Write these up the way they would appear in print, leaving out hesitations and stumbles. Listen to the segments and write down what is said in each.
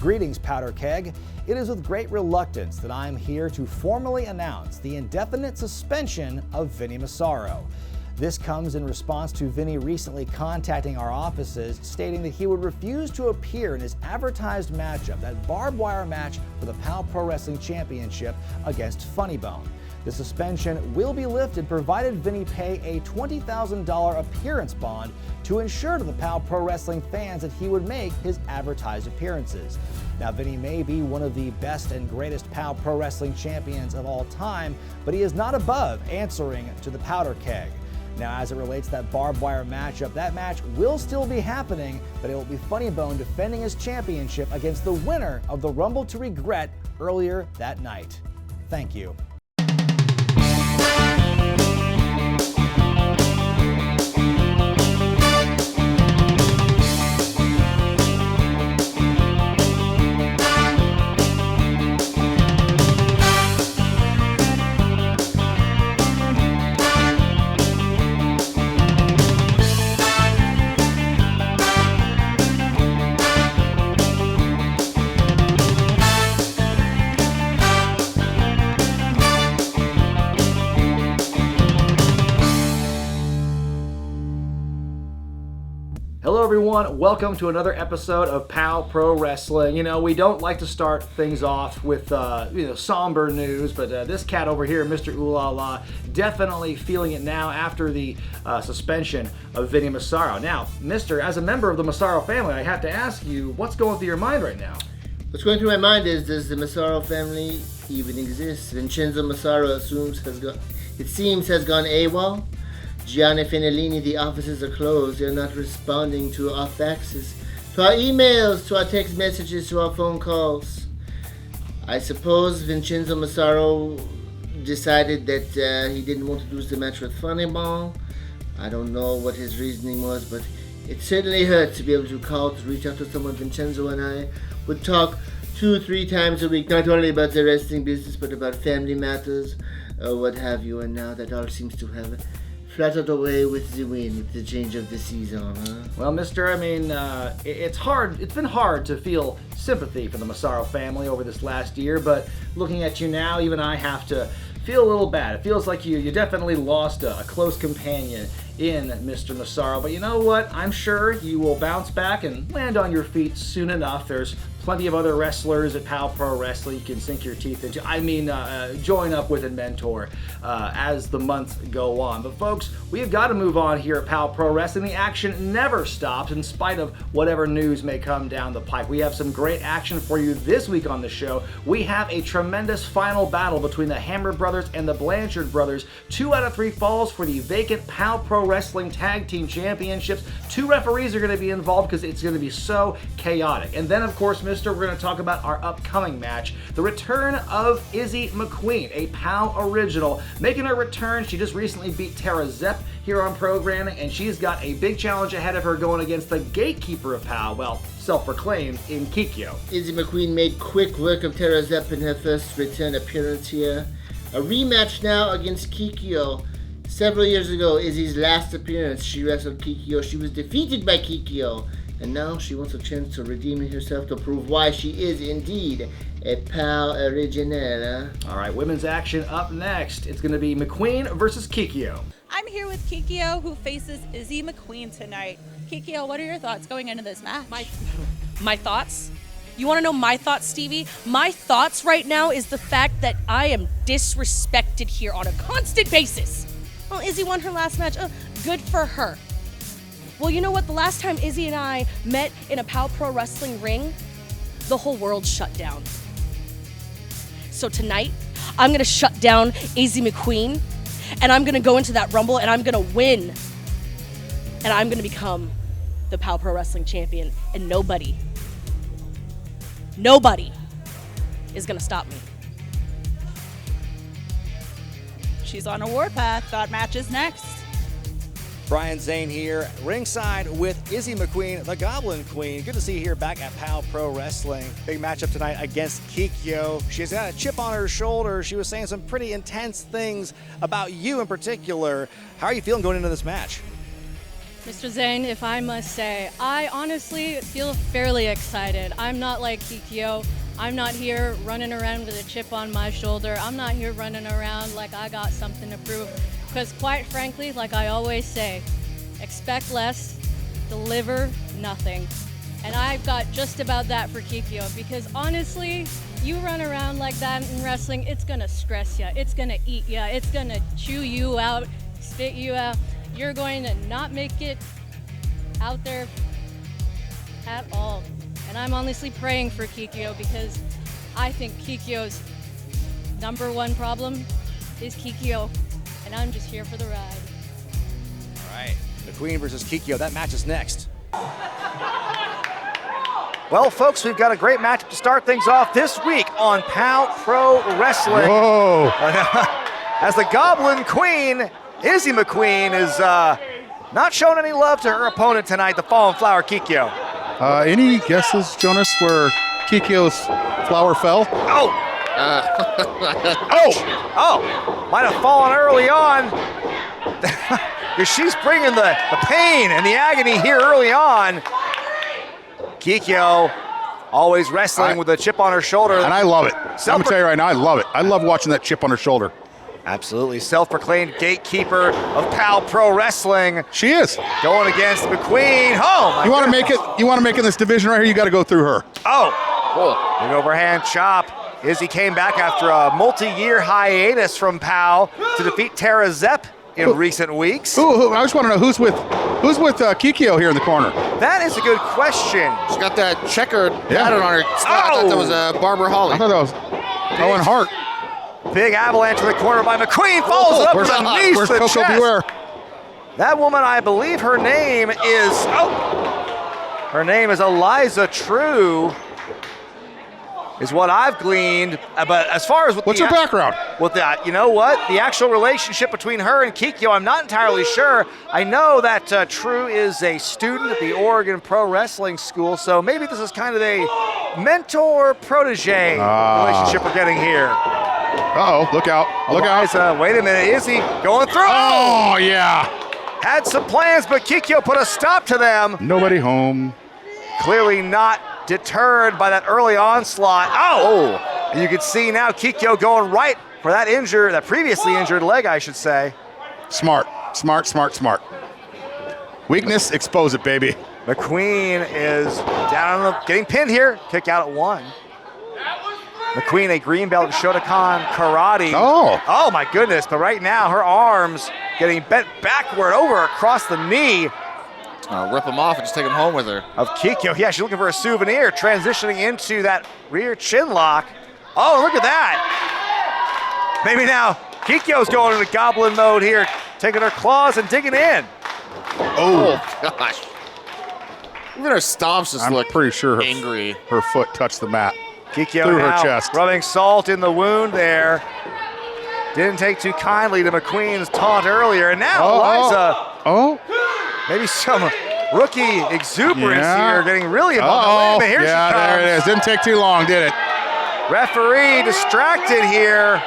Greetings, Powder Keg. It is with great reluctance that I am here to formally announce the indefinite suspension of Vinny Massaro. This comes in response to Vinny recently contacting our offices, stating that he would refuse to appear in his advertised matchup, that barbed wire match for the POW Pro Wrestling Championship against Funny Bone. The suspension will be lifted provided Vinny pay a $20,000 appearance bond to ensure to the POW Pro Wrestling fans that he would make his advertised appearances. Now, Vinny may be one of the best and greatest POW Pro Wrestling champions of all time, but he is not above answering to the Powder Keg. Now, as it relates to that barbed wire matchup, that match will still be happening, but it will be Funny Bone defending his championship against the winner of the Rumble to Regret earlier that night. Thank you. Hello everyone, welcome to another episode of POW Pro Wrestling. You know, we don't like to start things off with, somber news, but this cat over here, Mr. Ooh La La, definitely feeling it now after the suspension of Vinny Massaro. Now, Mr., as a member of the Massaro family, I have to ask you, what's going through your mind right now? What's going through my mind is, does the Massaro family even exist? Vincenzo Massaro has gone AWOL. Gianni Fenellini, the offices are closed. They're not responding to our faxes, to our emails, to our text messages, to our phone calls. I suppose Vincenzo Massaro decided that he didn't want to lose the match with Funny Bone. I don't know what his reasoning was, but it certainly hurt to be able to call, to reach out to someone. Vincenzo and I would talk 2-3 times a week, not only about the wrestling business, but about family matters, what have you. And now that all seems to have flattered away with the wind, with the change of the season, huh? Well, mister, it's been hard to feel sympathy for the Massaro family over this last year, but looking at you now, even I have to feel a little bad. It feels like you definitely lost a close companion in Mr. Massaro, but you know what? I'm sure you will bounce back and land on your feet soon enough. There's plenty of other wrestlers at POW Pro Wrestling you can sink your teeth into. Join up with and mentor as the months go on. But folks, we've got to move on here at POW Pro Wrestling. The action never stops in spite of whatever news may come down the pipe. We have some great action for you this week on the show. We have a tremendous final battle between the Hammer Brothers and the Blanchard Brothers. 2 out of 3 falls for the vacant POW Pro Wrestling Tag Team Championships. 2 referees are going to be involved because it's going to be so chaotic. And then, of course, Mister, we're going to talk about our upcoming match, the return of Izzy McQueen, a POW original, making her return. She just recently beat Tara Zepp here on programming, and she's got a big challenge ahead of her going against the gatekeeper of POW, well, self-proclaimed, in Kikyo. Izzy McQueen made quick work of Tara Zepp in her first return appearance here. A rematch now against Kikio. Several years ago, Izzy's last appearance, she wrestled Kikio. She was defeated by Kikio. And now she wants a chance to redeem herself, to prove why she is indeed a POW original. All right, women's action up next. It's going to be McQueen versus Kikio. I'm here with Kikio, who faces Izzy McQueen tonight. Kikio, what are your thoughts going into this match? My thoughts? You want to know my thoughts, Stevie? My thoughts right now is the fact that I am disrespected here on a constant basis. Well, Izzy won her last match. Good for her. Well, you know what? The last time Izzy and I met in a POW Pro Wrestling ring, the whole world shut down. So tonight, I'm going to shut down Izzy McQueen, and I'm going to go into that Rumble, and I'm going to win. And I'm going to become the POW Pro Wrestling champion, and nobody is going to stop me. She's on a warpath. That match is next. Brian Zane here, ringside with Izzy McQueen, the Goblin Queen. Good to see you here back at POW Pro Wrestling. Big matchup tonight against Kikyo. She's got a chip on her shoulder. She was saying some pretty intense things about you in particular. How are you feeling going into this match? Mr. Zane, if I must say, I honestly feel fairly excited. I'm not like Kikio. I'm not here running around with a chip on my shoulder. I'm not here running around like I got something to prove. Because quite frankly, like I always say, expect less, deliver nothing. And I've got just about that for Kikio, because honestly, you run around like that in wrestling, it's gonna stress you, it's gonna eat you, it's gonna chew you out, spit you out. You're going to not make it out there at all. And I'm honestly praying for Kikio, because I think Kikio's #1 problem is Kikio, and I'm just here for the ride. All right, McQueen versus Kikio. That match is next. Well, folks, we've got a great matchup to start things off this week on POW Pro Wrestling. Whoa. As the Goblin Queen, Izzy McQueen, is not showing any love to her opponent tonight, the Fallen Flower Kikyo. Any guesses, Jonas, where Kikio's flower fell? Oh! Might have fallen early on. Because she's bringing the pain and the agony here early on. Kikyo always wrestling with a chip on her shoulder. And I love it. I'm going to tell you right now, I love it. I love watching that chip on her shoulder. Absolutely. Self-proclaimed gatekeeper of POW Pro Wrestling. She is. Going against McQueen. Oh, my You want to goodness. make it? You want to make it in this division right here? You got to go through her. Oh, big overhand chop. Izzy came back after a multi-year hiatus from POW to defeat Tara Zepp in recent weeks. I just want to know who's with Kikio here in the corner. That is a good question. She's got that checkered pattern on her. I thought that was Barbara Holly. I thought that was Owen Hart. Big avalanche in the corner by McQueen. Follows it up with a knee to the Coco chest. Beware? That woman, I believe her name is, her name is Eliza True, is what I've gleaned. But as far as what's her background? With that, you know what? The actual relationship between her and Kikyo, I'm not entirely sure. I know that True is a student at the Oregon Pro Wrestling School, so maybe this is kind of a mentor-protege relationship we're getting here. Uh-oh, look out, look out. Wait a minute, Izzy going through. Oh, yeah. Had some plans, but Kikyo put a stop to them. Nobody home. Clearly not deterred by that early onslaught. Oh! You can see now Kikyo going right for that previously injured leg, I should say. Smart. Weakness, expose it, baby. McQueen is down on getting pinned here. Kick out at 1. McQueen, a green belt in Shotokan Karate. Oh my goodness, but right now her arms getting bent backward over across the knee. Rip him off and just take him home with her. Of Kikyo. Yeah, she's looking for a souvenir, transitioning into that rear chin lock. Oh, look at that. Maybe now Kikyo's going into goblin mode here, taking her claws and digging in. Oh gosh. Even her stomps just look pretty sure angry. Her foot touched the mat. Kikyo through now her chest. Rubbing salt in the wound there. Didn't take too kindly to McQueen's taunt earlier. And now Eliza. Maybe some rookie exuberance here, getting really involved. Here she comes. There it is. Didn't take too long, did it? Referee distracted here.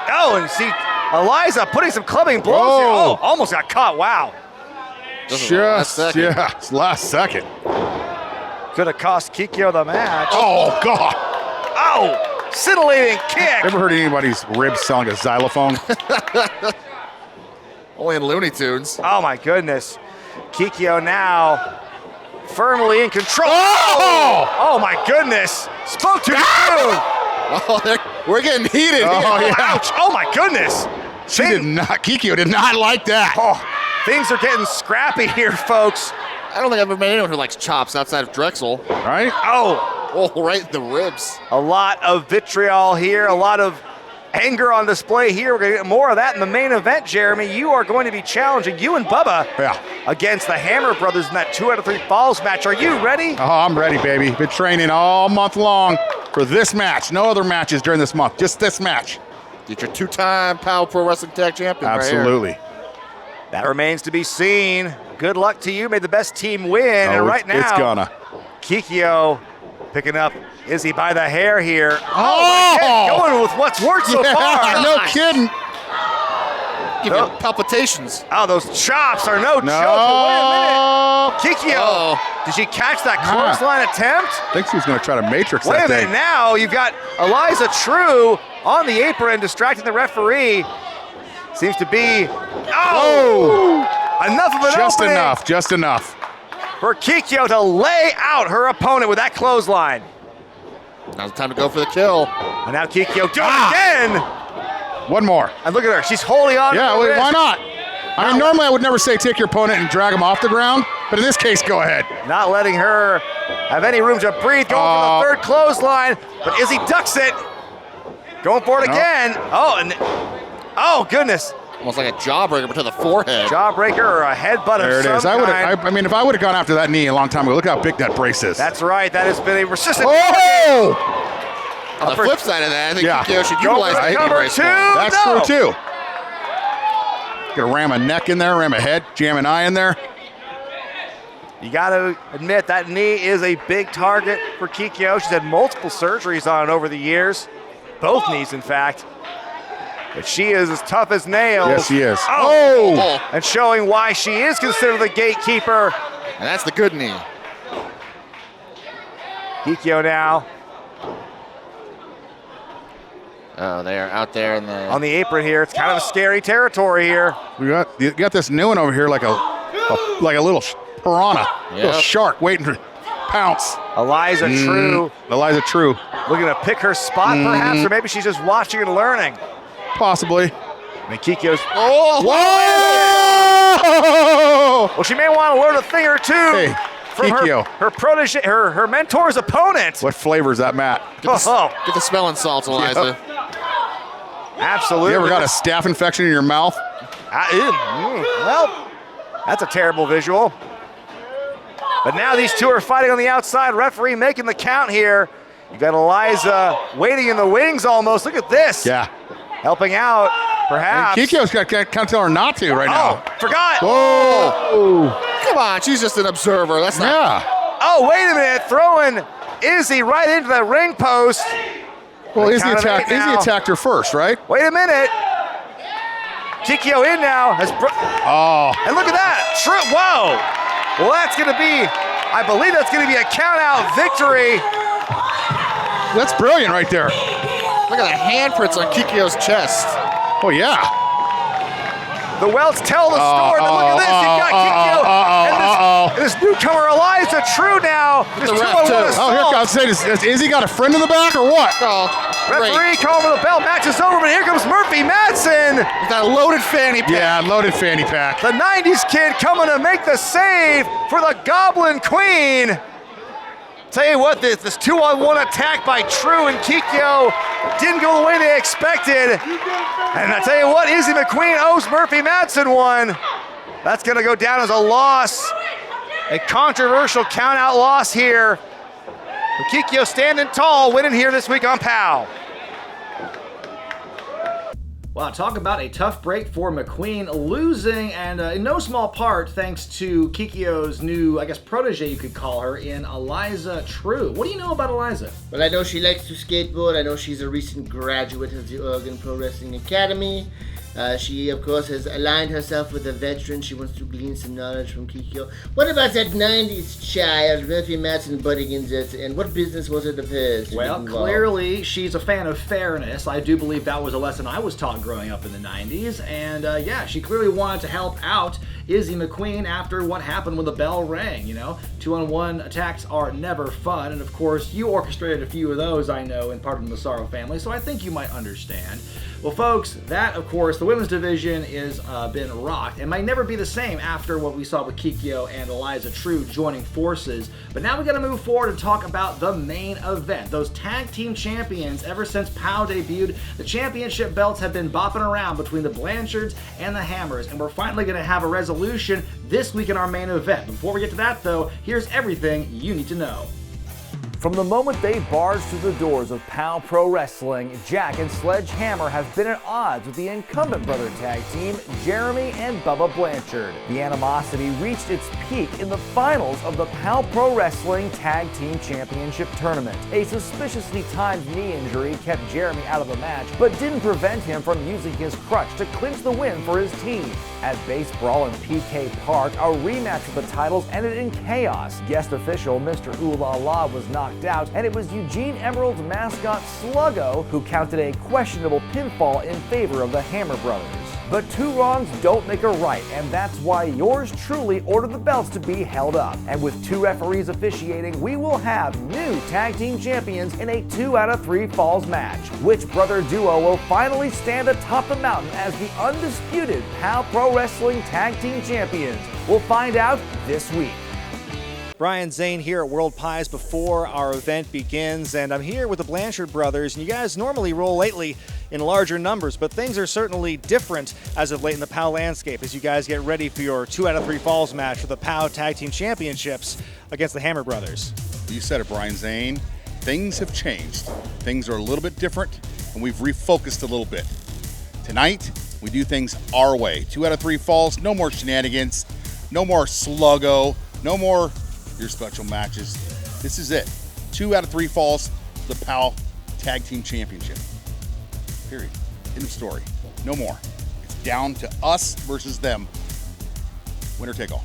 Oh, and see Eliza putting some clubbing blows here. Oh, almost got caught. Wow. Last second. Could have cost Kikyo the match. Oh, God. Oh, scintillating kick. Ever heard anybody's ribs sound like a xylophone? Only in Looney Tunes. Oh, my goodness. Kikyo now firmly in control. Oh my goodness. Spoke too soon. We're getting heated. Ouch. Oh my goodness. Kikyo did not like that. Things are getting scrappy here, folks. I don't think I've ever met anyone who likes chops outside of Drexel. Right? Oh, right in the ribs. A lot of vitriol here, a lot of anger on display here. We're going to get more of that in the main event, Jeremy. You are going to be challenging you and Bubba against the Hammer Brothers in that 2 out of 3 falls match. Are you ready? Oh, I'm ready, baby. Been training all month long for this match. No other matches during this month, just this match. Get your 2-time POW Pro Wrestling Tag Champion. Absolutely. Right here. That remains to be seen. Good luck to you. May the best team win. And right now, it's gonna. Kikyo picking up Izzy by the hair here. Oh! Going with what's worked so far. No kidding. Give you palpitations. Oh, those chops are no joke. Wait a minute. Kikio, did she catch that clothesline attempt? I think she was going to try to matrix Wait that a minute, thing. now you've got Eliza True on the apron distracting the referee. Seems to be, enough of an opening Just enough. for Kikio to lay out her opponent with that clothesline. Now's the time to go for the kill. And now Kikio doing it again. One more. And look at her, she's holding on to Yeah, the why wrist. not? I mean, normally I would never say take your opponent and drag him off the ground, but in this case, go ahead. Not letting her have any room to breathe, going for the third clothesline, but Izzy ducks it. Going for it again. Oh, goodness. Almost like a jawbreaker, but to the forehead. Jawbreaker or a headbutt There of it is. some kind. I mean, if I would have gone after that knee a long time ago, look how big that brace is. That's right, that has been a persistent On the flip side of that, I think Kikyo should Go utilize for the the cover brace two. more. That's true, too. Gonna ram a neck in there, ram a head, jam an eye in there. You got to admit that knee is a big target for Kikyo. She's had multiple surgeries on it over the years. Both knees, in fact. But she is as tough as nails. Yes, she is. Oh! And showing why she is considered the gatekeeper. And that's the good knee. Kikyo now Oh, they are out there in the... on the apron here. It's kind of a scary territory here. You got this new one over here like a little piranha, little shark waiting to pounce. Eliza True. Eliza True. Looking to pick her spot, perhaps, or maybe she's just watching and learning. Possibly. I mean, Kikyo's. Whoa! Well, she may want to learn a thing or two from Kikyo. her protege, her mentor's opponent. What flavor is that, Matt? Get the smelling salts, Eliza. Absolutely. You ever got a staph infection in your mouth? Well, that's a terrible visual. But now these two are fighting on the outside. Referee making the count here. You got Eliza waiting in the wings almost. Look at this. Yeah. Helping out, perhaps. Kikyo's got to tell her not to right now. Forgot. Whoa. Come on, she's just an observer. That's not... Yeah. Oh, wait a minute. Throwing Izzy right into the ring post. Well, Izzy attacked her first, right? Wait a minute. Kikyo in now. And look at that. Whoa. Well, that's going to be, I believe that's going to be a count-out victory. That's brilliant right there. Look at the handprints on Kikyo's chest. Oh, yeah. The welts tell the story, but look at this. You've got Kikyo and this newcomer Eliza True now. This The ref, too. Oh, here comes. Has Izzy got a friend in the back or what? Oh, Referee calling for the bell. Match is over, but here comes Murphy Madsen. With that loaded fanny pack. Yeah, loaded fanny pack. The 90s kid coming to make the save for the Goblin Queen. Tell you what, this 2-on-1 attack by True and Kikyo didn't go the way they expected. And I tell you what, Izzy McQueen owes Murphy Madsen one. That's gonna go down as a loss. A controversial count-out loss here. Kikyo standing tall, winning here this week on POW. Wow, talk about a tough break for McQueen, losing, and in no small part thanks to Kikyo's new, I guess, protege you could call her, in Eliza True. What do you know about Eliza? Well, I know she likes to skateboard. I know she's a recent graduate of the Oregon Pro Wrestling Academy. She, of course, has aligned herself with a veteran. She wants to glean some knowledge from Kikyo. What about that 90s child, Murphy Madsen, butting in this? And what business was it of hers? Well, clearly she's a fan of fairness. I do believe that was a lesson I was taught growing up in the 90s. And yeah, she clearly wanted to help out Izzy McQueen after what happened when the bell rang. You know, 2-on-1 attacks are never fun. And of course, you orchestrated a few of those, I know, in part of the Massaro family. So I think you might understand. Well, folks, that, of course, the women's division is been rocked. It might never be the same after what we saw with Kikyo and Eliza True joining forces. But now we got to move forward and talk about the main event. Those tag team champions, ever since POW debuted, the championship belts have been bopping around between the Blanchards and the Hammers. And we're finally going to have a resolution this week in our main event. Before we get to that, though, here's everything you need to know. From the moment they barged through the doors of POW Pro Wrestling, Jack and Sledgehammer have been at odds with the incumbent brother tag team, Jeremy and Bubba Blanchard. The animosity reached its peak in the finals of the POW Pro Wrestling Tag Team Championship Tournament. A suspiciously timed knee injury kept Jeremy out of the match, but didn't prevent him from using his crutch to clinch the win for his team. At Base Brawl in PK Park, a rematch for the titles ended in chaos. Guest official Mr. Ooh La La was knocked out, and it was Eugene Emerald's mascot Sluggo who counted a questionable pinfall in favor of the Hammer Brothers. But two wrongs don't make a right, and that's why yours truly ordered the belts to be held up. And with two referees officiating, we will have new tag team champions in a 2 out of 3 falls match. Which brother duo will finally stand atop the mountain as the undisputed POW Pro Wrestling Tag Team Champions? We'll find out this week. Brian Zane here at World Pies before our event begins, and I'm here with the Blanchard brothers, and you guys normally roll lately in larger numbers, but things are certainly different as of late in the POW landscape as you guys get ready for your 2 out of 3 falls match for the POW Tag Team Championships against the Hammer Brothers. You said it, Brian Zane. Things have changed. Things are a little bit different, and we've refocused a little bit. Tonight, we do things our way. 2 out of 3 falls, no more shenanigans, no more sluggo, no more your special matches. This is it. 2 out of 3 falls, the POW Tag Team Championship. Period. End of story. No more. It's down to us versus them. Winner take all.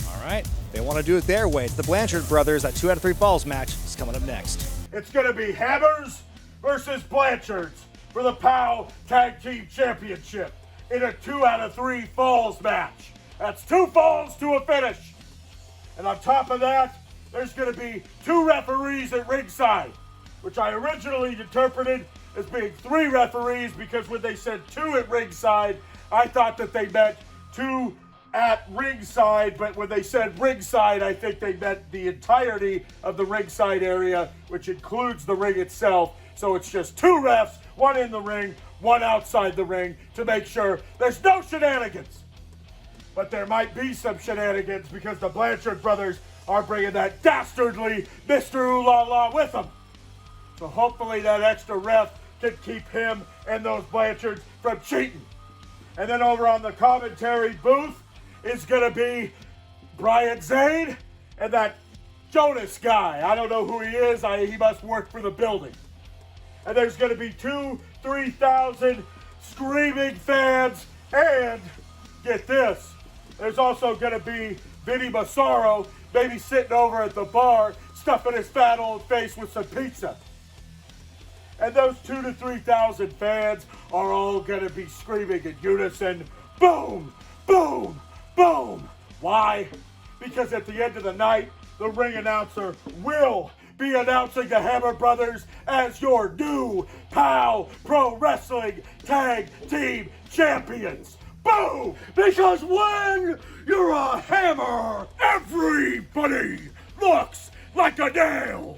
All right. They want to do it their way. It's the Blanchard brothers. That 2 out of 3 falls match is coming up next. It's going to be Hammers versus Blanchards for the POW Tag Team Championship in a 2 out of 3 falls match. That's 2 falls to a finish. And on top of that, there's going to be 2 referees at ringside, which I originally interpreted as being 3 referees because when they said 2 at ringside, I thought that they meant 2 at ringside, but when they said ringside, I think they meant the entirety of the ringside area, which includes the ring itself. So it's just 2 refs, 1 in the ring, 1 outside the ring, to make sure there's no shenanigans. But there might be some shenanigans because the Blanchard brothers are bringing that dastardly Mr. Ooh La La with them. So hopefully that extra ref can keep him and those Blanchards from cheating. And then over on the commentary booth is going to be Brian Zane and that Jonas guy. I don't know who he is. He must work for the building. And there's going to be 3,000 screaming fans. And get this, there's also going to be Vinny Massaro maybe sitting over at the bar stuffing his fat old face with some pizza. And those 2,000 to 3,000 fans are all going to be screaming in unison, boom, boom, boom. Why? Because at the end of the night, the ring announcer will be announcing the Hammer Brothers as your new POW Pro Wrestling Tag Team Champions. Boom! Because when you're a hammer, everybody looks like a nail.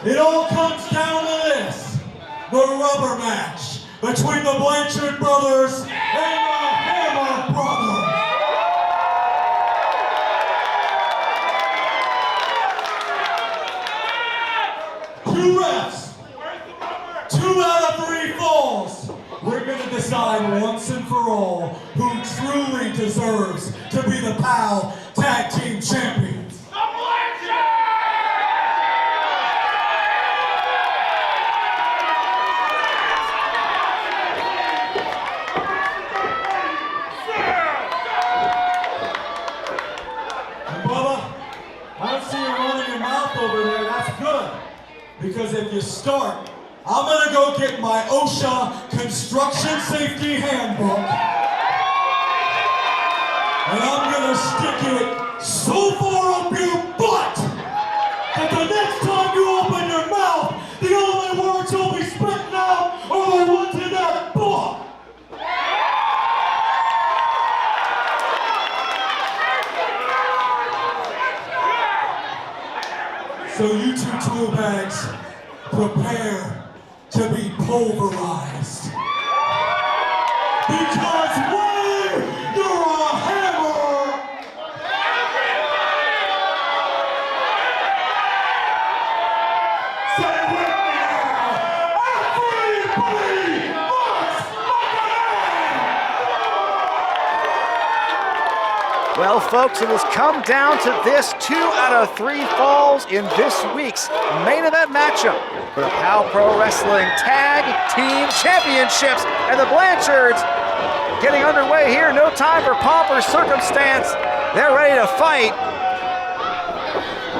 It all comes down to this, the rubber match between the Blanchard brothers and the Hammer brothers. Two refs, 2 out of 3 falls. We're decide once and for all who truly deserves to be the POW Tag Team Champions. The Blanchards! Bubba, I see you running your mouth over there. That's good. Because if you start, I'm gonna go get my OSHA Construction Safety Handbook. And I'm gonna stick it so far up your butt that the next time you open your mouth, the only words you'll be spitting out are the ones in that book. So you two tool bags, prepare to be pulverized. Because when you're a hammer, say it with me now, everybody must Well, folks, it has come down to this 2 out of 3 falls in this week's main event matchup for the POW Pro Wrestling Tag Team Championships. And the Blanchards getting underway here. No time for pomp or circumstance. They're ready to fight.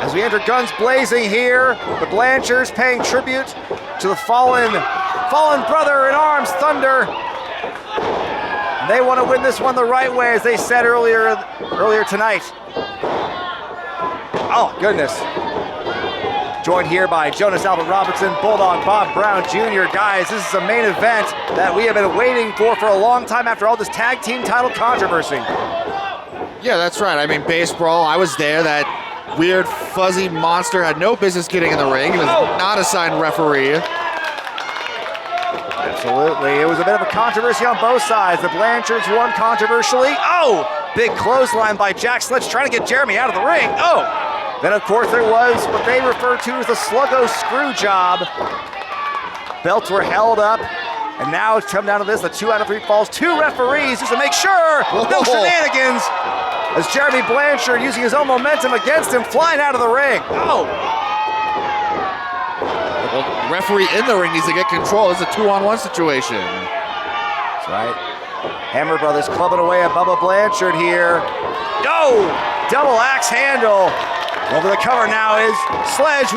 As we enter guns blazing here, the Blanchards paying tribute to the fallen brother in arms, Thunder. They want to win this one the right way, as they said earlier tonight. Oh, goodness. Joined here by Jonas Albert Robinson, Bulldog Bob Brown Jr. Guys, this is a main event that we have been waiting for a long time after all this tag team title controversy. Yeah, that's right. I mean, base brawl, I was there. That weird, fuzzy monster had no business getting in the ring. He was not assigned referee. Absolutely. It was a bit of a controversy on both sides. The Blanchards won controversially. Oh! Big clothesline by Jack Sledge trying to get Jeremy out of the ring. Oh! Then, of course, there was what they refer to as the Sluggo screw job. Belts were held up. And now it's come down to this, the 2 out of 3 falls. 2 referees just to make sure no shenanigans. As Jeremy Blanchard using his own momentum against him, flying out of the ring. Oh! Well, the referee in the ring needs to get control. It's a 2-on-1 situation. That's right. Hammer Brothers clubbing away at Bubba Blanchard here. Oh! Double axe handle. Over the cover now is Sledge. 1,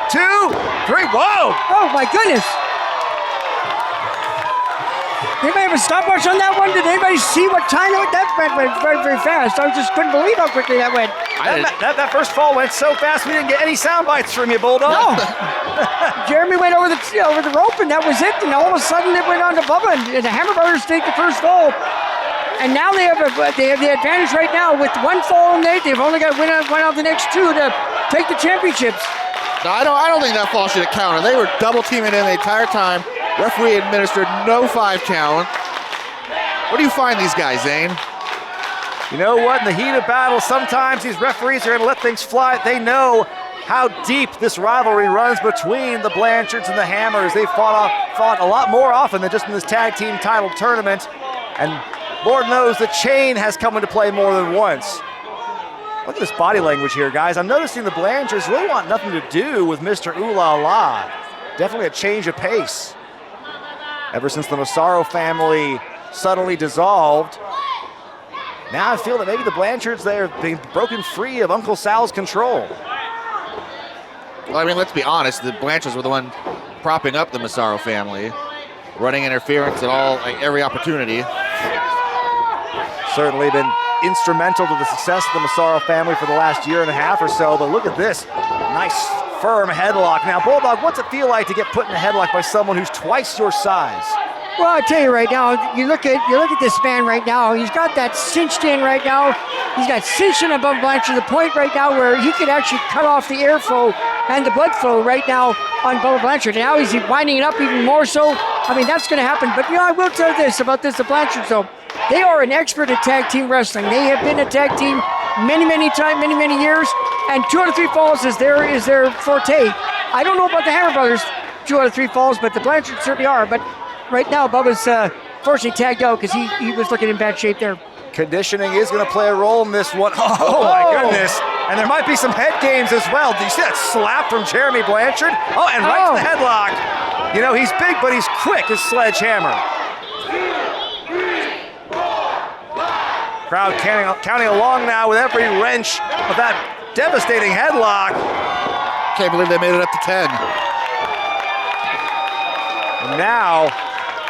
2, 3. Whoa! Oh my goodness! Anybody have a stopwatch on that one? Did anybody see what time it went? That went very, very fast. I just couldn't believe how quickly that went. That first fall went so fast we didn't get any sound bites from you, Bulldog. No. Jeremy went over the rope and that was it. And all of a sudden it went on to Bubba and the Hammer Brothers take the first fall. And now they have the advantage right now with 1 fall and they've only got to win out of the next 2 to take the championships. No, I don't think that fall should have counted. They were double teaming in the entire time. Referee administered no 5 count. What do you find these guys, Zane? You know what? In the heat of battle, sometimes these referees are going to let things fly. They know how deep this rivalry runs between the Blanchards and the Hammers. They've fought a lot more often than just in this tag team title tournament. And Lord knows the chain has come into play more than once. Look at this body language here, guys. I'm noticing the Blanchards really want nothing to do with Mr. Ooh La La. Definitely a change of pace. Ever since the Massaro family suddenly dissolved, now I feel that maybe the Blanchards, they're being broken free of Uncle Sal's control. Well, I mean, let's be honest. The Blanchards were the one propping up the Massaro family, running interference at every opportunity. Certainly been instrumental to the success of the Massaro family for the last year and a half or so, but look at this. Nice, firm headlock. Now, Bulldog, what's it feel like to get put in a headlock by someone who's twice your size? Well, I tell you right now, you look at this man right now. He's got that cinched in right now. He's got cinched in above Blanchard to the point right now where he could actually cut off the airflow and the blood flow right now on Bubba Blanchard. And now he's winding it up even more so. I mean, that's going to happen. But, I will tell you this about the Blanchards, though. They are an expert at tag team wrestling. They have been a tag team many years. And 2 out of 3 falls is their forte. I don't know about the Hammer Brothers, 2 out of 3 falls, but the Blanchards certainly are. But right now, Bubba's unfortunately tagged out because he was looking in bad shape there. Conditioning is going to play a role in this one. Oh, my goodness. And there might be some head games as well. Do you see that slap from Jeremy Blanchard? Oh, and right to the headlock. You know, he's big, but he's quick as Sledgehammer. Crowd counting along now with every wrench of that devastating headlock. Can't believe they made it up to 10. And now,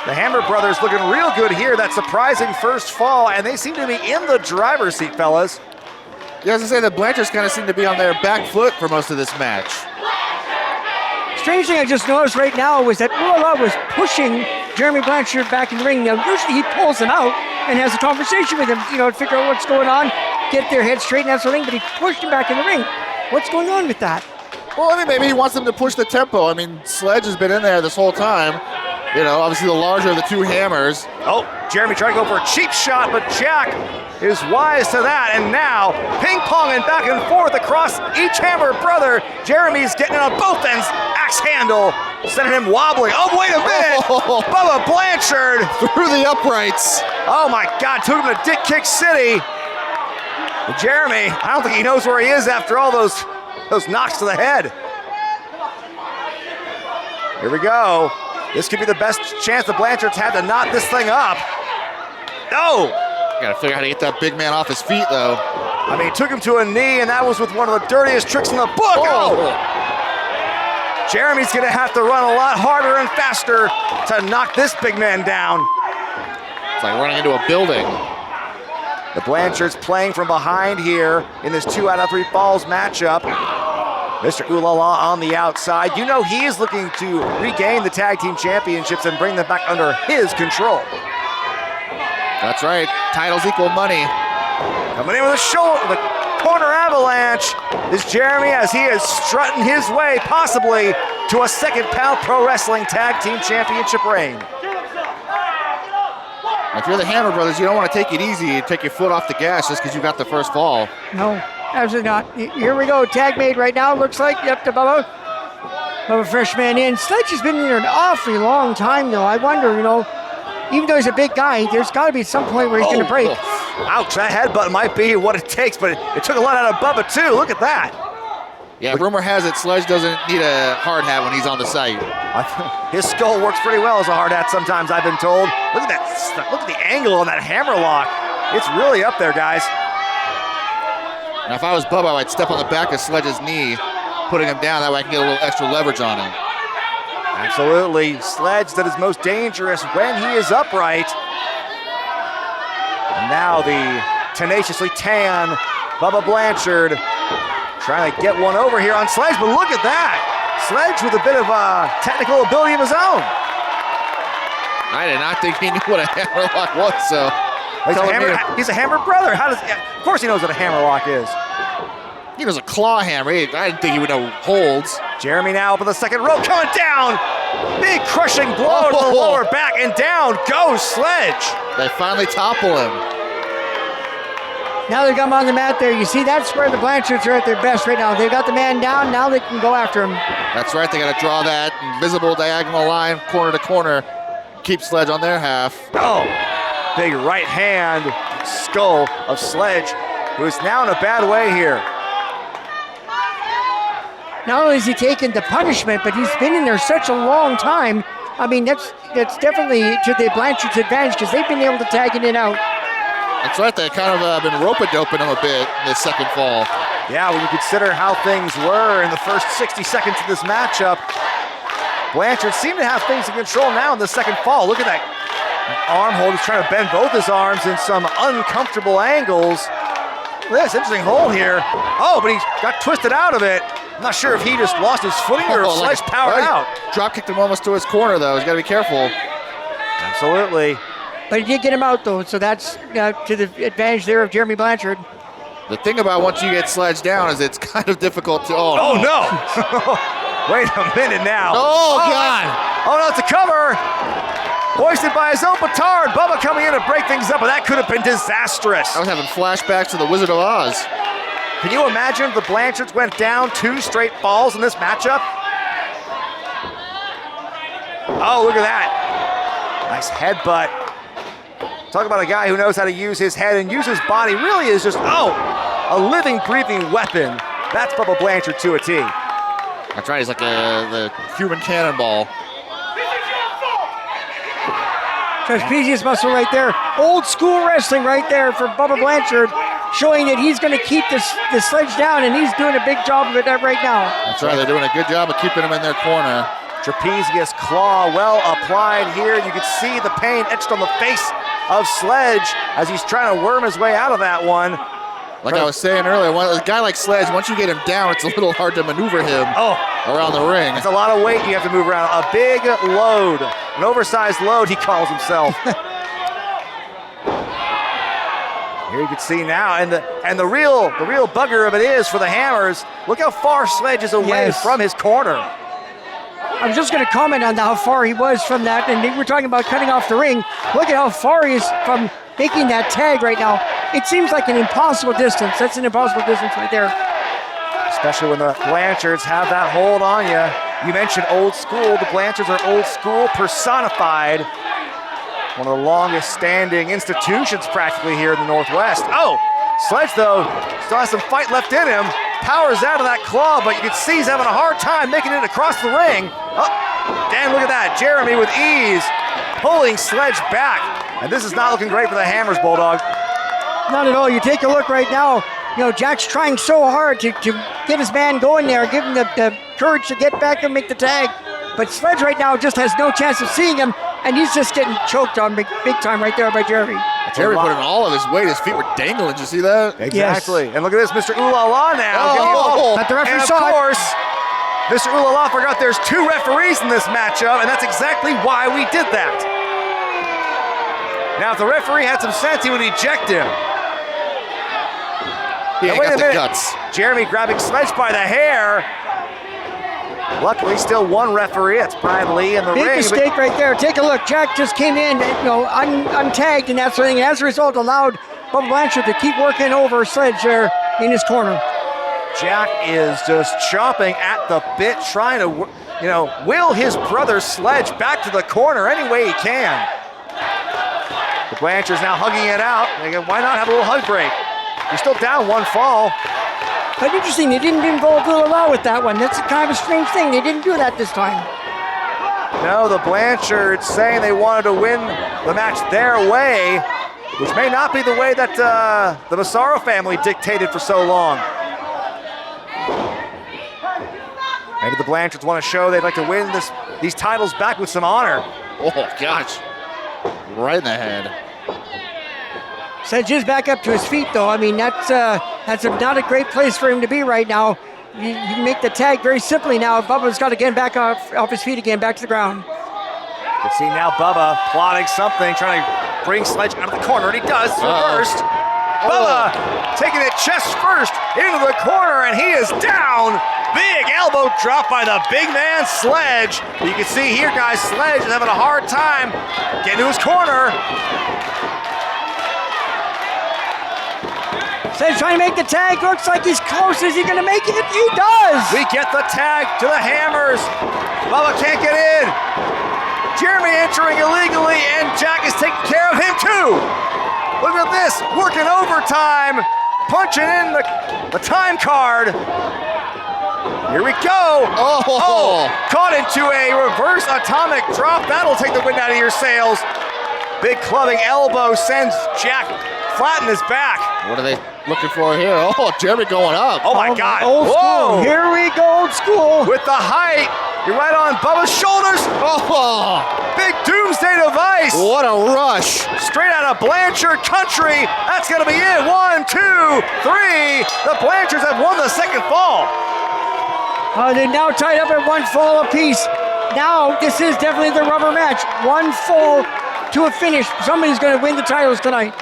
the Hammer brothers looking real good here. That surprising first fall, and they seem to be in the driver's seat, fellas. Yeah, as I say, the Blanchards kind of seem to be on their back foot for most of this match. Strange thing I just noticed right now was that Ulala was pushing Jeremy Blanchard back in the ring. Now, usually he pulls him out and has a conversation with him, you know, to figure out what's going on, get their heads straight and that sort of thing, but he pushed him back in the ring. What's going on with that? Well, I mean, maybe he wants them to push the tempo. I mean, Sledge has been in there this whole time. You know, obviously the larger of the two hammers. Oh, Jeremy trying to go for a cheap shot, but Jack is wise to that. And now, ping-ponging back and forth across each Hammer brother. Jeremy's getting it on both ends. Axe handle, sending him wobbling. Oh, wait a minute. Bubba Blanchard. Through the uprights. Oh, my God, took him to Dick Kick City. But Jeremy, I don't think he knows where he is after all those knocks to the head. Here we go. This could be the best chance the Blanchards had to knot this thing up. No! Gotta figure out how to get that big man off his feet, though. I mean, he took him to a knee, and that was with one of the dirtiest tricks in the book. Oh! Jeremy's gonna have to run a lot harder and faster to knock this big man down. It's like running into a building. The Blanchards playing from behind here in this 2 out of 3 falls matchup. Mr. Ulala on the outside. You know he is looking to regain the tag team championships and bring them back under his control. That's right. Titles equal money. Coming in with the corner avalanche is Jeremy as he is strutting his way possibly to a second POW Pro Wrestling Tag Team Championship reign. If you're the Hammer Brothers, you don't want to take it easy and take your foot off the gas just because you got the first fall. No. Absolutely not. Here we go. Tag made right now. Looks like up to Bubba. Bubba fresh man in. Sledge has been in there an awfully long time, though. I wonder, you know, even though he's a big guy, there's got to be some point where he's going to break. Ouch, that headbutt might be what it takes, but it took a lot out of Bubba, too. Look at that. Yeah, rumor has it Sledge doesn't need a hard hat when he's on the site. His skull works pretty well as a hard hat sometimes, I've been told. Look at that. Look at the angle on that hammer lock. It's really up there, guys. Now, if I was Bubba, I'd step on the back of Sledge's knee, putting him down. That way I can get a little extra leverage on him. Absolutely. Sledge that is most dangerous when he is upright. And now the tenaciously tan Bubba Blanchard trying to get one over here on Sledge, but look at that. Sledge with a bit of technical ability of his own. I did not think he knew what a hammerlock was, so. He's a hammer brother. Of course he knows what a hammerlock is. He knows a claw hammer. I didn't think he would know holds. Jeremy now up on the second rope, coming down. Big crushing blow to the lower back, and down goes Sledge. They finally topple him. Now they got him on the mat there. You see, that's where the Blanchards are at their best right now. They got the man down. Now they can go after him. That's right. They got to draw that invisible diagonal line, corner to corner. Keep Sledge on their half. Oh. Big right hand skull of Sledge, who is now in a bad way here. Not only has he taken the punishment, but he's been in there such a long time. I mean, that's definitely to the Blanchards' advantage because they've been able to tag in and out. That's right. They kind of been rope-a-doping him a bit in this second fall. Yeah, when you consider how things were in the first 60 seconds of this matchup, Blanchard seemed to have things in control now in the second fall. Look at that. Arm hold, he's trying to bend both his arms in some uncomfortable angles. Look at this interesting hold here. Oh, but he got twisted out of it. I'm not sure if he just lost his footing or if Sledge powered out. Drop kicked him almost to his corner, though. He's got to be careful. Absolutely. But he did get him out, though, so that's to the advantage there of Jeremy Blanchard. The thing about once you get Sledge down is it's kind of difficult to... Oh, no! Wait a minute now. Oh, God! Oh, no, it's a cover! Hoisted by his own petard. Bubba coming in to break things up, but that could have been disastrous. I was having flashbacks to the Wizard of Oz. Can you imagine if the Blanchards went down 2 straight falls in this matchup? Oh, look at that. Nice headbutt. Talk about a guy who knows how to use his head and use his body. Really is just, a living, breathing weapon. That's Bubba Blanchard to a T. That's right, he's like the human cannonball. Trapezius muscle right there. Old school wrestling right there for Bubba Blanchard, showing that he's going to keep the sledge down, and he's doing a big job of it right now. That's right, they're doing a good job of keeping him in their corner. Trapezius claw well applied here. You can see the pain etched on the face of Sledge as he's trying to worm his way out of that one. Like I was saying earlier, a guy like Sledge, once you get him down, it's a little hard to maneuver him around the ring. It's a lot of weight you have to move around. A big load, an oversized load, he calls himself. Here you can see now, and the real bugger of it is for the Hammers. Look how far Sledge is away from his corner. I was just going to comment on how far he was from that, and we're talking about cutting off the ring. Look at how far he is from making that tag right now. It seems like an impossible distance. That's an impossible distance right there. Especially when the Blanchards have that hold on you. You mentioned old school. The Blanchards are old school personified. One of the longest standing institutions practically here in the Northwest. Sledge though, still has some fight left in him. Powers out of that claw, but you can see he's having a hard time making it across the ring. Dan, look at that. Jeremy with ease, pulling Sledge back. And this is not looking great for the Hammers, Bulldog. Not at all. You take a look right now. Jack's trying so hard to get his man going there, give him the courage to get back and make the tag. But Sledge right now just has no chance of seeing him, and he's just getting choked on big time right there by Jeremy. Jeremy put in all of his weight. His feet were dangling. Did you see that? Exactly. Yes. And look at this, Mr. Ooh La La now. But the referee and of saw course, Mr. Ooh La La forgot there's 2 referees in this matchup, and that's exactly why we did that. Now, if the referee had some sense, he would eject him. He ain't got the guts. Jeremy grabbing Sledge by the hair. Luckily, still one referee. It's Brian Lee in the ring. Big mistake right there. Take a look. Jack just came in, untagged and that sort of thing. And as a result, allowed Bubba Blanchard to keep working over Sledge there in his corner. Jack is just chomping at the bit, trying to, will his brother Sledge back to the corner any way he can. The Blanchards now hugging it out. Why not have a little hug break? You're still down 1 fall. But interesting, they didn't involve Little Law with that one. That's kind of a strange thing. They didn't do that this time. No, the Blanchards saying they wanted to win the match their way, which may not be the way that the Massaro family dictated for so long. Maybe the Blanchards want to show they'd like to win these titles back with some honor. Oh, gosh. Right in the head. Sledge is back up to his feet, though. I mean, that's not a great place for him to be right now. You can make the tag very simply now. Bubba's got to get back off his feet again, back to the ground. You see now Bubba plotting something, trying to bring Sledge out of the corner, and he does first. Bubba taking it chest first into the corner, and he is down. Big elbow drop by the big man Sledge. You can see here, guys, Sledge is having a hard time getting to his corner. Sledge trying to make the tag. Looks like he's close. Is he going to make it? He does. We get the tag to the Hammers. Bubba can't get in. Jeremy entering illegally, and Jack is taking care of him too. Look at this, working overtime, punching in the time card. Here we go. Oh, caught into a reverse atomic drop. That'll take the wind out of your sails. Big clubbing elbow sends Jack flat in his back. What are they looking for here? Oh, Jeremy going up. Oh my God. Old school. Here we go, old school. With the height, you're right on Bubba's shoulders. Oh, big doomsday device. What a rush. Straight out of Blanchard country. That's gonna be it. 1, 2, 3. The Blanchards have won the second fall. They're now tied up at 1 fall apiece. Now, this is definitely the rubber match. 1 fall to a finish. Somebody's gonna win the titles tonight.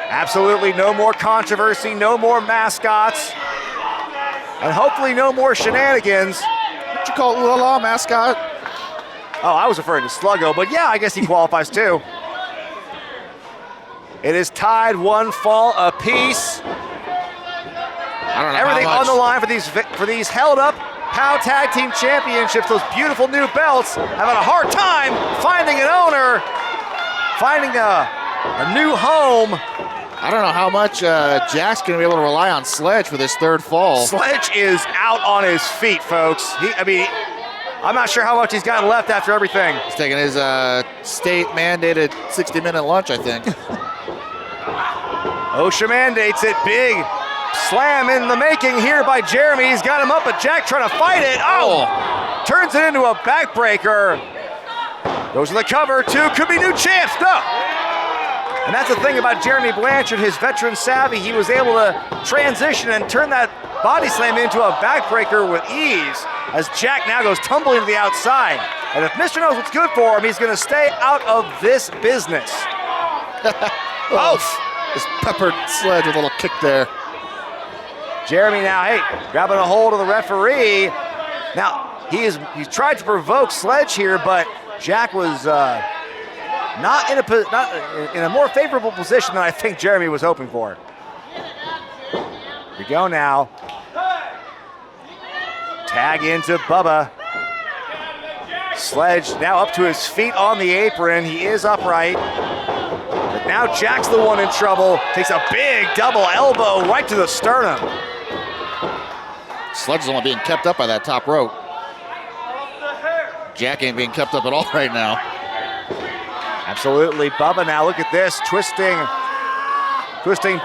Absolutely no more controversy, no more mascots, and hopefully no more shenanigans. What'd you call Ooh La La mascot? Oh, I was referring to Sluggo, but yeah, I guess he qualifies too. It is tied 1 fall apiece. I don't know everything on the line for these held up POW Tag Team Championships, those beautiful new belts, having a hard time finding an owner, finding a a new home. I don't know how much Jack's going to be able to rely on Sledge for this third fall. Sledge is out on his feet, folks. I'm not sure how much he's got left after everything. He's taking his state-mandated 60-minute lunch, I think. OSHA mandates it. Big slam in the making here by Jeremy. He's got him up, but Jack trying to fight it. Oh! Turns it into a backbreaker. Goes to the cover. 2 could be new champs. No! And that's the thing about Jeremy Blanchard, his veteran savvy. He was able to transition and turn that body slam into a backbreaker with ease as Jack now goes tumbling to the outside. And if Mr. knows what's good for him, he's going to stay out of this business. Just peppered Sledge with a little kick there. Jeremy now, grabbing a hold of the referee. Now, he's tried to provoke Sledge here, but Jack was not in a more favorable position than I think Jeremy was hoping for. Here we go now. Tag into Bubba. Sledge now up to his feet on the apron. He is upright. But now Jack's the one in trouble. Takes a big double elbow right to the sternum. Sledge is only being kept up by that top rope. Jack ain't being kept up at all right now. Absolutely. Bubba now, look at this, twisting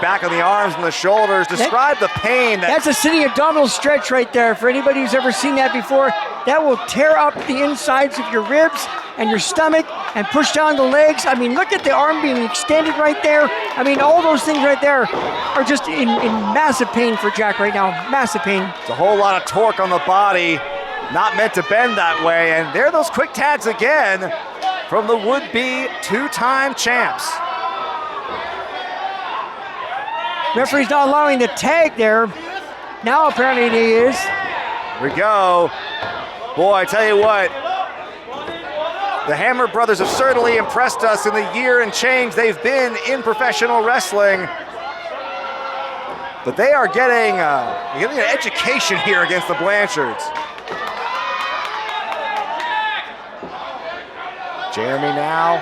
back on the arms and the shoulders. Describe the pain. That's a sitting abdominal stretch right there. For anybody who's ever seen that before, that will tear up the insides of your ribs and your stomach and push down the legs. I mean, look at the arm being extended right there. I mean, all those things right there are just in massive pain for Jack right now. Massive pain. It's a whole lot of torque on the body. Not meant to bend that way. And there are those quick tags again from the would-be 2-time champs. Referee's not allowing the tag there. Now apparently he is. Here we go. Boy, I tell you what, the Hammer Brothers have certainly impressed us in the year and change they've been in professional wrestling. But they are getting an education here against the Blanchards. Jeremy now,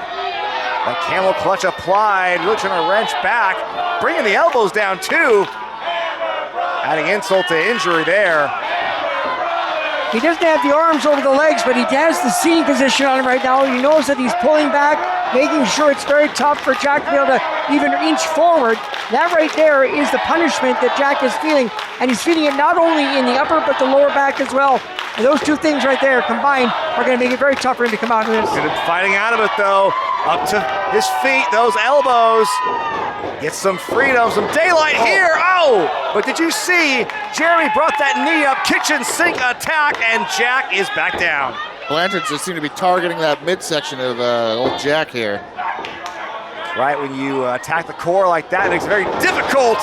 that camel clutch applied, really trying to wrench back, bringing the elbows down too. Adding insult to injury there. He doesn't have the arms over the legs, but he has the seating position on him right now. He knows that he's pulling back, making sure it's very tough for Jack to be able to even inch forward. That right there is the punishment that Jack is feeling, and he's feeling it not only in the upper, but the lower back as well. And those two things right there combined are going to make it very tough for him to come out of this. Good at fighting out of it though. Up to his feet, those elbows. Get some freedom, some daylight here. Oh! But did you see Jeremy brought that knee up, kitchen sink attack, and Jack is back down. Blanchards just seem to be targeting that midsection of old Jack here. Right, when you attack the core like that, it makes it very difficult.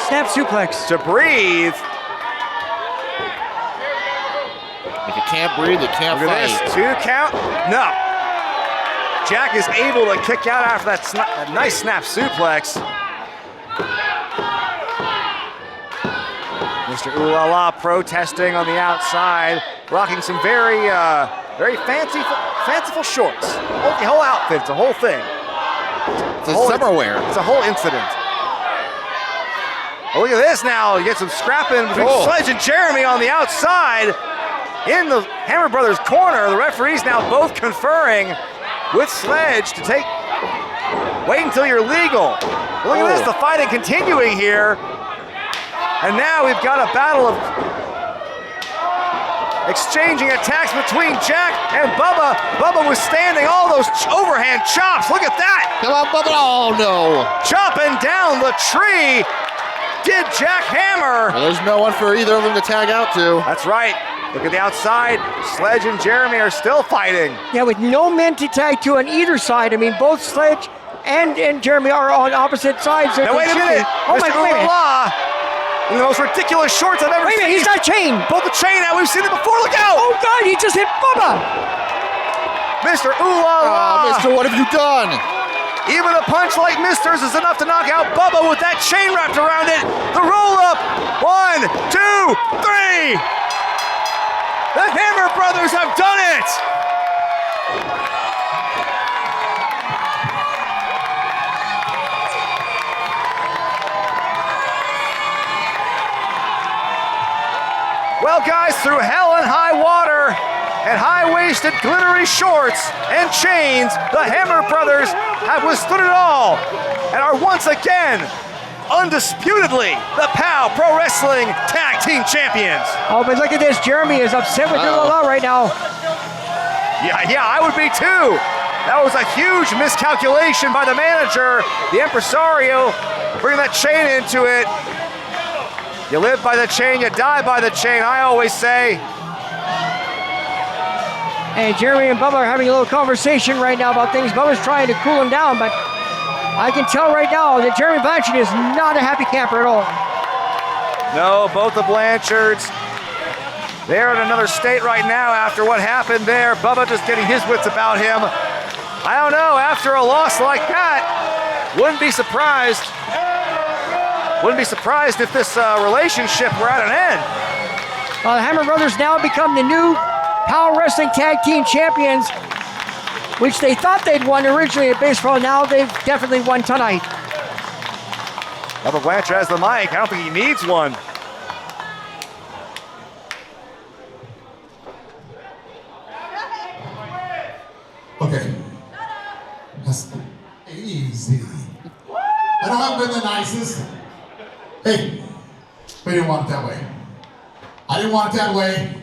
Snap suplex. To breathe. If you can't breathe, you can't Look fight. at this, 2 count, no. Jack is able to kick out after that nice snap suplex. Mr. Ooh La La protesting on the outside, rocking some very fanciful shorts. The whole outfit, it's a whole thing. It's a summer wear. It's a whole incident. Oh, look at this now. You get some scrapping between Sledge and Jeremy on the outside. In the Hammer Brothers corner, the referees now both conferring with Sledge to wait until you're legal. Look at this, the fighting continuing here. And now we've got a battle of exchanging attacks between Jack and Bubba. Bubba withstanding all those overhand chops. Look at that. Come on, Bubba. Oh, no. Chopping down the tree. Did Jack Hammer. Well, there's no one for either of them to tag out to. That's right. Look at the outside. Sledge and Jeremy are still fighting. Yeah, with no men to tag to on either side. I mean, both Sledge and Jeremy are on opposite sides. Now, wait a minute. Oh, Mr. my God. In the most ridiculous shorts I've ever seen. Wait a minute, he's got chain. Pulled the chain out. We've seen it before. Look out. Oh, God, he just hit Bubba. Mr. Ooh La La. Mister, what have you done? Even a punch like Mister's is enough to knock out Bubba with that chain wrapped around it. The roll up. 1, 2, 3. The Hammer Brothers have done it. Well, guys, through hell and high water and high-waisted glittery shorts and chains, the Hammer Brothers have withstood it all and are once again undisputedly the POW Pro Wrestling Tag Team Champions. Oh, but look at this. Jeremy is upset with Lala right now. Yeah, I would be too. That was a huge miscalculation by the manager, the impresario, bringing that chain into it. You live by the chain, you die by the chain, I always say. And Jeremy and Bubba are having a little conversation right now about things. Bubba's trying to cool him down, but I can tell right now that Jeremy Blanchard is not a happy camper at all. No, both the Blanchards, they're in another state right now after what happened there. Bubba just getting his wits about him. I don't know, after a loss like that, wouldn't be surprised if this relationship were at an end. The Hammer Brothers now become the new POW Wrestling Tag Team Champions, which they thought they'd won originally at baseball. Now they've definitely won tonight. Bubba Blanchard has the mic. I don't think he needs one. Okay. That's easy. I know I've been the nicest. Hey, we didn't want it that way. I didn't want it that way.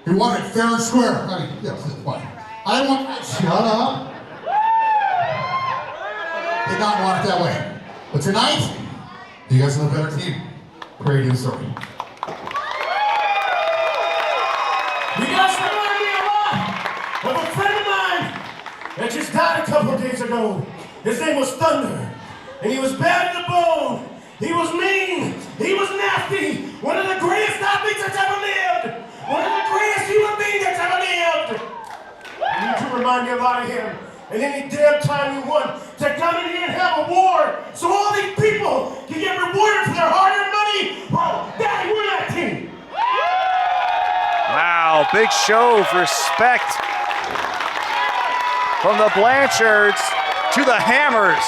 We wanted it fair and square. I mean, yeah, what? I didn't want. Shut up. Did not want it that way. But tonight, you guys are the better team. Great news story. You guys remind me a lot of a friend of mine that just died a couple of days ago. His name was Thunder, and he was bad in the bone. He was mean. He was nasty. One of the greatest athletes that's ever lived. One of the greatest human beings that's ever lived. You need to remind me a lot of him. And any damn time you want to come in here and have a war so all these people can get rewarded for their hard-earned money. Well, Daddy, we're that team. Wow, big show of respect from the Blanchards to the Hammers.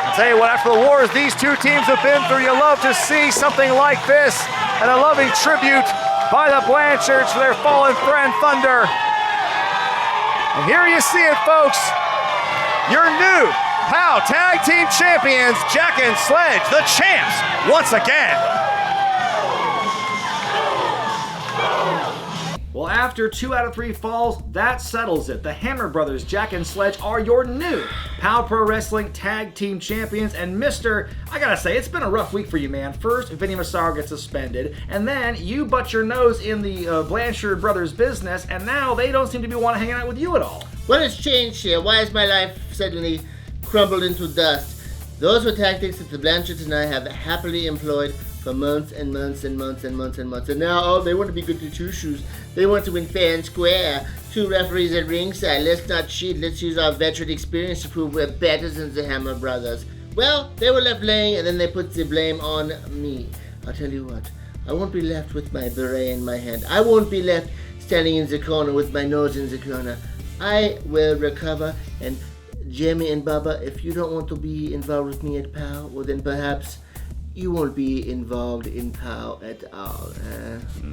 I'll tell you what, after the wars these two teams have been through, you love to see something like this, and a loving tribute by the Blanchards for their fallen friend Thunder. And here you see it, folks. Your new POW Tag Team Champions, Jack and Sledge, the champs, once again. Well, after 2 out of 3 falls, that settles it. The Hammer Brothers, Jack and Sledge, are your new POW Pro Wrestling Tag Team Champions. And Mister, I gotta say, it's been a rough week for you, man. First, Vinny Massaro gets suspended, and then you butt your nose in the Blanchard Brothers business, and now they don't seem to be wanting to hang out with you at all. What has changed here? Why has my life suddenly crumbled into dust? Those were tactics that the Blanchards and I have happily employed for months and months and months and months and months. And now, oh, they want to be good to two shoes. They want to win fair and square. 2 referees at ringside. Let's not cheat. Let's use our veteran experience to prove we're better than the Hammer Brothers. Well, they were left laying, and then they put the blame on me. I'll tell you what. I won't be left with my beret in my hand. I won't be left standing in the corner with my nose in the corner. I will recover, and Jamie and Bubba, if you don't want to be involved with me at POW, well then perhaps you won't be involved in POW at all.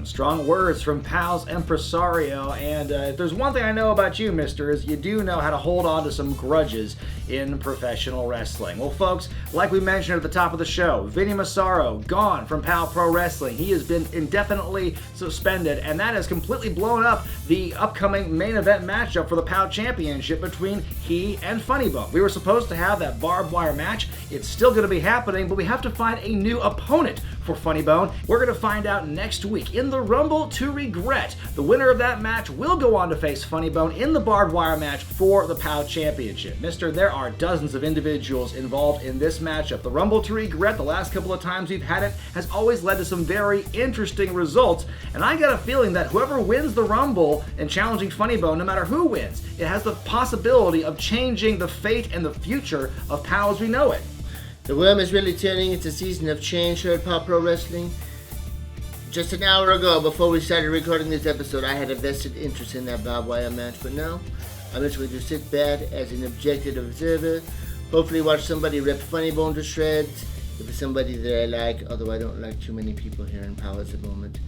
Strong words from POW's impresario, and if there's one thing I know about you, mister, is you do know how to hold on to some grudges in professional wrestling. Well, folks, like we mentioned at the top of the show, Vinny Massaro gone from POW Pro Wrestling. He has been indefinitely suspended, and that has completely blown up the upcoming main event matchup for the POW Championship between he and Funny Bone. We were supposed to have that barbed wire match. It's still going to be happening, but we have to find a new opponent for Funny Bone. We're going to find out next week in the Rumble to Regret. The winner of that match will go on to face Funny Bone in the barbed wire match for the POW Championship. Mister, there are dozens of individuals involved in this matchup. The Rumble to Regret, the last couple of times we've had it, has always led to some very interesting results, and I got a feeling that whoever wins the Rumble and challenging Funny Bone, no matter who wins, it has the possibility of changing the fate and the future of POW as we know it. The worm is really turning. It's a season of change here at POW Pro Wrestling. Just an hour ago, before we started recording this episode, I had a vested interest in that barbed wire match, but now I'm just going to sit back as an objective observer, hopefully watch somebody rip Funny Bone to shreds, If it's somebody that I like, although I don't like too many people here in POW at the moment.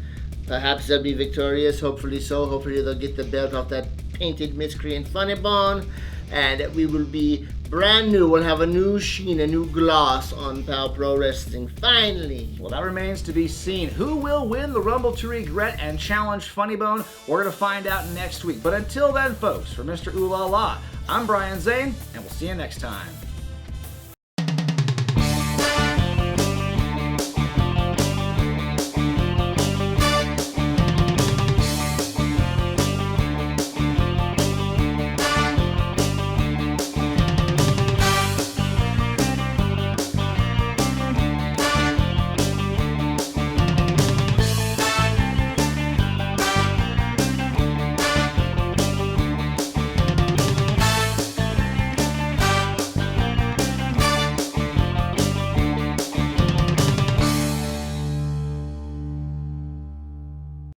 Perhaps they'll be victorious, hopefully so. Hopefully they'll get the belt off that painted miscreant Funny Bone, and we will be brand new. We'll have a new sheen, a new gloss on POW Pro Wrestling, finally. Well, that remains to be seen. Who will win the Rumble to Regret and challenge Funny Bone? We're going to find out next week. But until then, folks, for Mr. Ooh La La, I'm Brian Zane, and we'll see you next time.